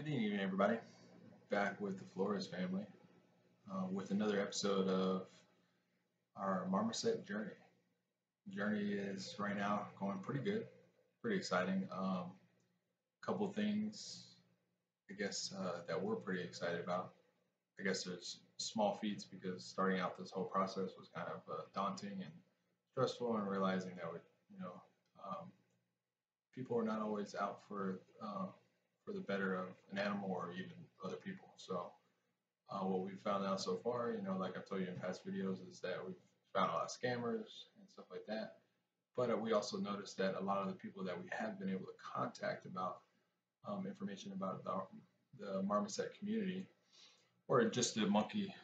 Good evening, everybody. Back with the Flores family with another episode of our Marmoset journey. Journey is right now going pretty good, pretty exciting. Couple things, I guess, that we're pretty excited about. I guess there's small feats because starting out this whole process was kind of daunting and stressful, and realizing that you know, um, people are not always out for the better of an animal or even other people. So what we've found out so far, like I've told you in past videos, is that we've found a lot of scammers and stuff like that. But we also noticed that a lot of the people that we have been able to contact about information about the marmoset community, or just the monkey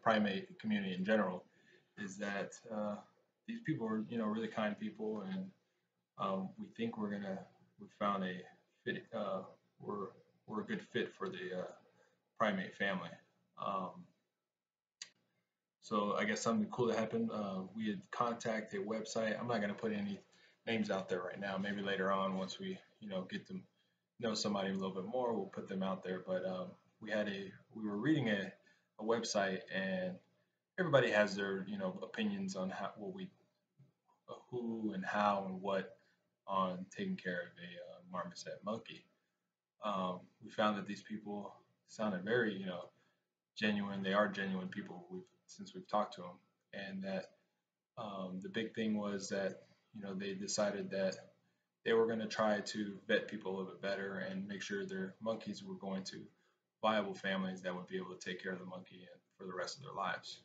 primate community in general, is that these people are, really kind people, and we think we found a fit, we're we're a good fit for the primate family. Um, so I guess something cool that happened. We had contacted a website. I'm not going to put any names out there right now. Maybe later on, once we get to know somebody a little bit more, we'll put them out there. But we were reading a website, and everybody has their opinions on who and how and what on taking care of a marmoset monkey. We found that these people sounded very genuine. They are genuine people. Since we've talked to them, and that the big thing was that they decided that they were going to try to vet people a little bit better and make sure their monkeys were going to viable families that would be able to take care of the monkey and for the rest of their lives.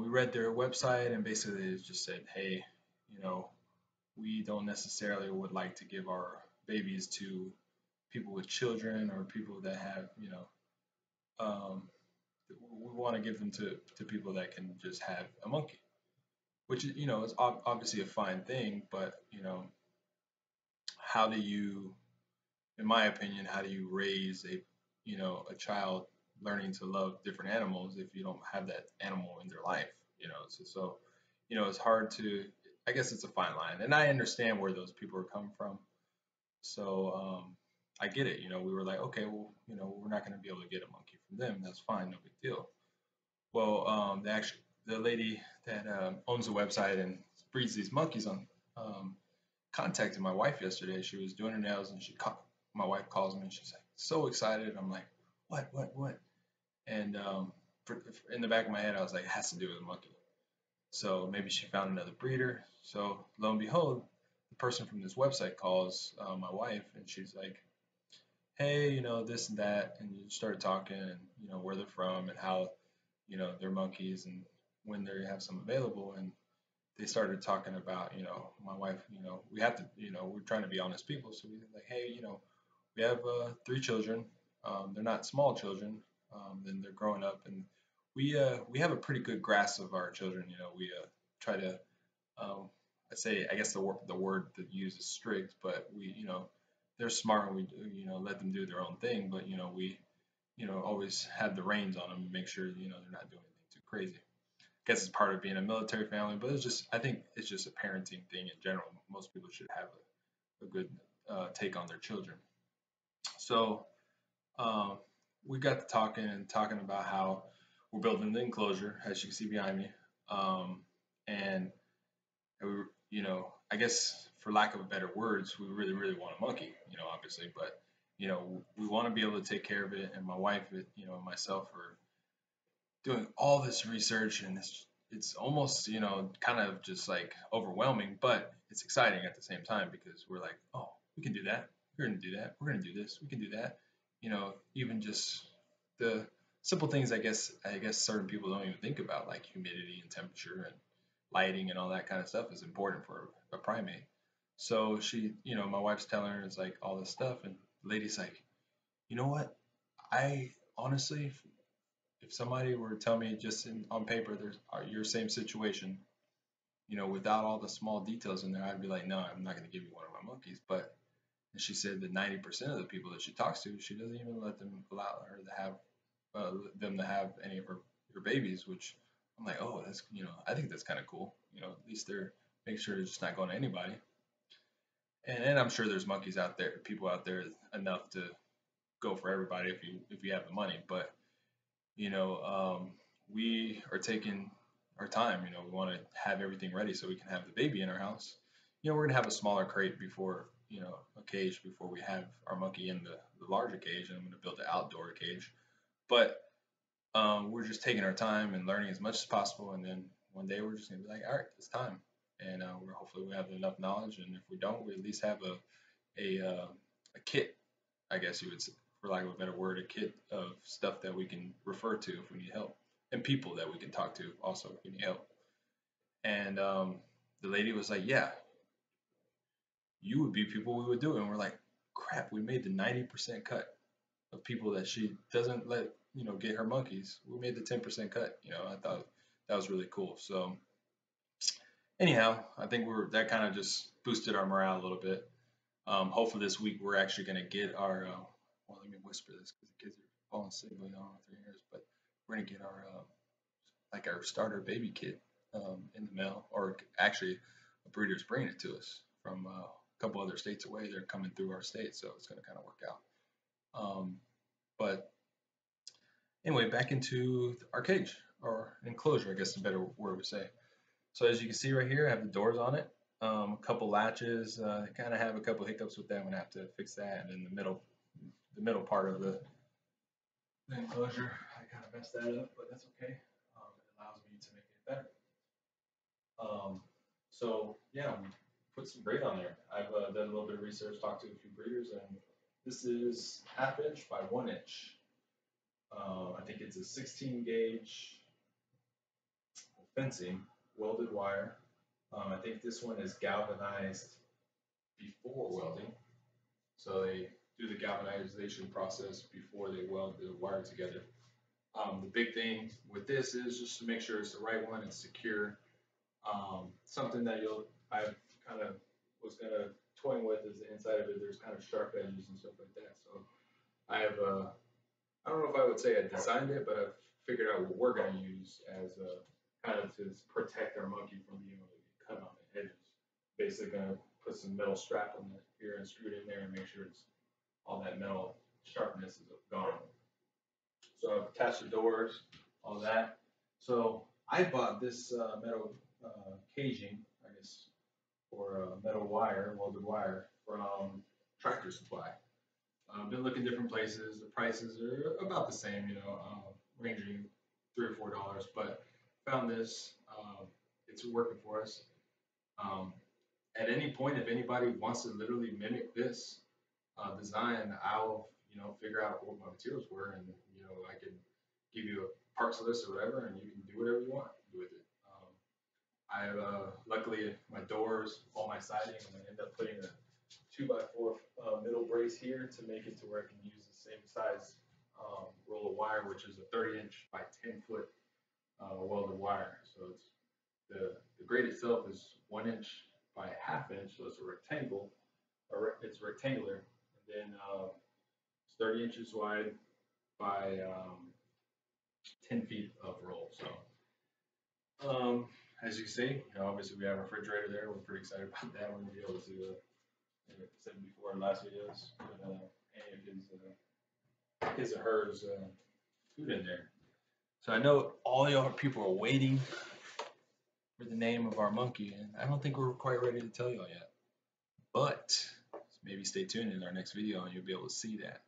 We read their website, and basically it just said, hey, you know, we don't necessarily would like to give our babies to people with children or people that have, um, we want to give them to people that can just have a monkey, which is obviously a fine thing, but how do you, in my opinion, how do you raise a child learning to love different animals if you don't have that animal in their life? It's hard to. I guess it's a fine line, and I understand where those people are coming from. So I get it. We were like, okay, well, we're not going to be able to get a monkey from them. That's fine, no big deal. Well, the lady that owns the website and breeds these monkeys on um, contacted my wife yesterday. She was doing her nails, and my wife calls me, and she's like so excited. I'm like, what? And in the back of my head, I was like, it has to do with a monkey. So maybe she found another breeder. So lo and behold, the person from this website calls my wife, and she's like, hey, this and that, and you start talking, and where they're from and how their monkeys and when they have some available. And they started talking about my wife, we have to, we're trying to be honest people, so we were like, hey, we have three children. They're not small children. Then they're growing up, and we have a pretty good grasp of our children. We try to um, I guess the word that you use is strict, but we they're smart, and we let them do their own thing, but we always have the reins on them and make sure they're not doing anything too crazy. Guess it's part of being a military family, but I think it's just a parenting thing in general. Most people should have a good take on their children. So um, we got to talking about how we're building the enclosure, as you can see behind me, and we, I guess for lack of better words, we really, really want a monkey, obviously, but we want to be able to take care of it, and my wife, and myself are doing all this research, and it's almost kind of just like overwhelming, but it's exciting at the same time because we're like, oh, we can do that, we're going to do that, we're going to do this, we can do that. Even just the simple things, I guess certain people don't even think about, like humidity and temperature and lighting and all that kind of stuff is important for a primate. So my wife's telling her it's like all this stuff, and the lady's like, you know what, I honestly, if somebody were to tell me just on paper there's your same situation, without all the small details in there, I'd be like, no, I'm not going to give you one of my monkeys. But she said that 90% of the people that she talks to, she doesn't even allow her to have them to have any of her babies, which I'm like, oh, that's I think that's kind of cool. At least they're make sure it's just not going to anybody. And I'm sure there's monkeys out there, people out there enough to go for everybody if you have the money. But you know, we are taking our time. You know, we want to have everything ready so we can have the baby in our house. You know, we're gonna have a smaller crate before, you know, a cage before we have our monkey in the larger cage, and I'm gonna build an outdoor cage. But we're just taking our time and learning as much as possible, and then one day we're just gonna be like, all right, it's time. And we're hopefully we have enough knowledge, and if we don't, we at least have a kit, I guess you would say, for lack of a better word, a kit of stuff that we can refer to if we need help, and people that we can talk to also if we need help. And the lady was like, "Yeah, you would be people we would do," and we're like, "Crap, we made the 90% cut of people that she doesn't let, you know, get her monkeys. We made the 10% cut." You know, I thought that was really cool. So anyhow, I think that kind of just boosted our morale a little bit. Hopefully this week we're actually gonna get our. Well, let me whisper this because the kids are falling asleep. I don't know if they're here, but we're gonna get our like our starter baby kit in the mail, or actually a breeder's bringing it to us from a couple other states away. They're coming through our state, so it's gonna kind of work out. But anyway, back into our cage or enclosure, I guess is a better word to say. So as you can see right here, I have the doors on it. A couple latches. Kind of have a couple hiccups with that. I'm gonna have to fix that. And then the middle part of the enclosure, I kind of messed that up, but that's okay. It allows me to make it better. So yeah, put some braid on there. I've done a little bit of research, talked to a few breeders, and this is 1/2 inch by 1 inch. I think it's a 16 gauge fencing, welded wire. I think this one is galvanized before welding. So they do the galvanization process before they weld the wire together. The big thing with this is just to make sure it's the right one, it's secure. Something that I kind of was gonna toying with is the inside of it. There's kind of sharp edges and stuff like that. So I have I don't know if I would say I designed it, but I've figured out what we're gonna use as a kind of to protect our monkey from being able to get cut on the edges. Basically, gonna put some metal strap on the here and screw it in there and make sure it's all that metal sharpness is gone. So I've attached the doors, all that. So I bought this metal caging, I guess, or metal wire, welded wire from Tractor Supply. I've been looking different places. The prices are about the same, you know, ranging $3 or $4. But found this. It's working for us. Um, at any point, if anybody wants to literally mimic this design, I'll, you know, figure out what my materials were, and you know, I can give you a parts list or whatever, and you can do whatever you want with it. I have luckily my doors, all my siding, and I end up putting a 2x4 middle brace here to make it to where I can use the same size roll of wire, which is a 30-inch by 10-foot welded wire. So it's the grate itself is 1 inch by 1/2 inch, so it's a rectangle, or it's rectangular, and then it's 30 inches wide by 10 feet of roll. So as you can see, you know, obviously we have a refrigerator there. We're pretty excited about that. We're gonna be able to, like I said before in last videos, put any of his or hers food in there. So I know all y'all people are waiting for the name of our monkey, and I don't think we're quite ready to tell y'all yet. But maybe stay tuned in our next video, and you'll be able to see that.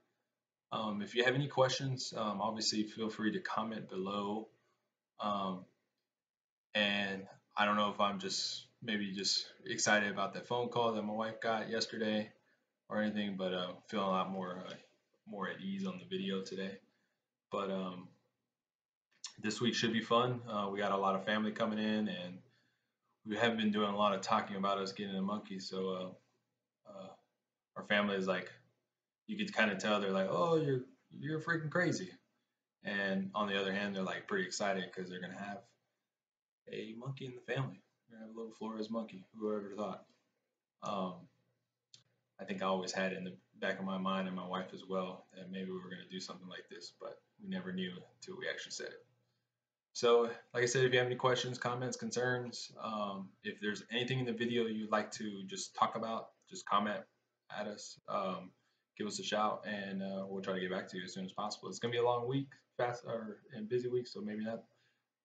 If you have any questions, obviously feel free to comment below. And I don't know if I'm just maybe just excited about that phone call that my wife got yesterday or anything, but feeling a lot more at ease on the video today. But this week should be fun. We got a lot of family coming in, and we have been doing a lot of talking about us getting a monkey. So our family is like, you could kind of tell they're like, oh, you're freaking crazy. And on the other hand, they're like pretty excited because they're gonna have a monkey in the family. We're gonna have a little Flores monkey. Whoever thought? I think I always had it in the back of my mind, and my wife as well, that maybe we were gonna do something like this, but we never knew until we actually said it. So, like I said, if you have any questions, comments, concerns, if there's anything in the video you'd like to just talk about, just comment at us. give us a shout, and we'll try to get back to you as soon as possible. It's gonna be a long week, fast or and busy week, so maybe not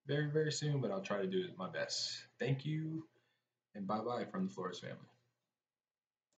very soon, but I'll try to do my best. Thank you, and bye bye from the Flores family.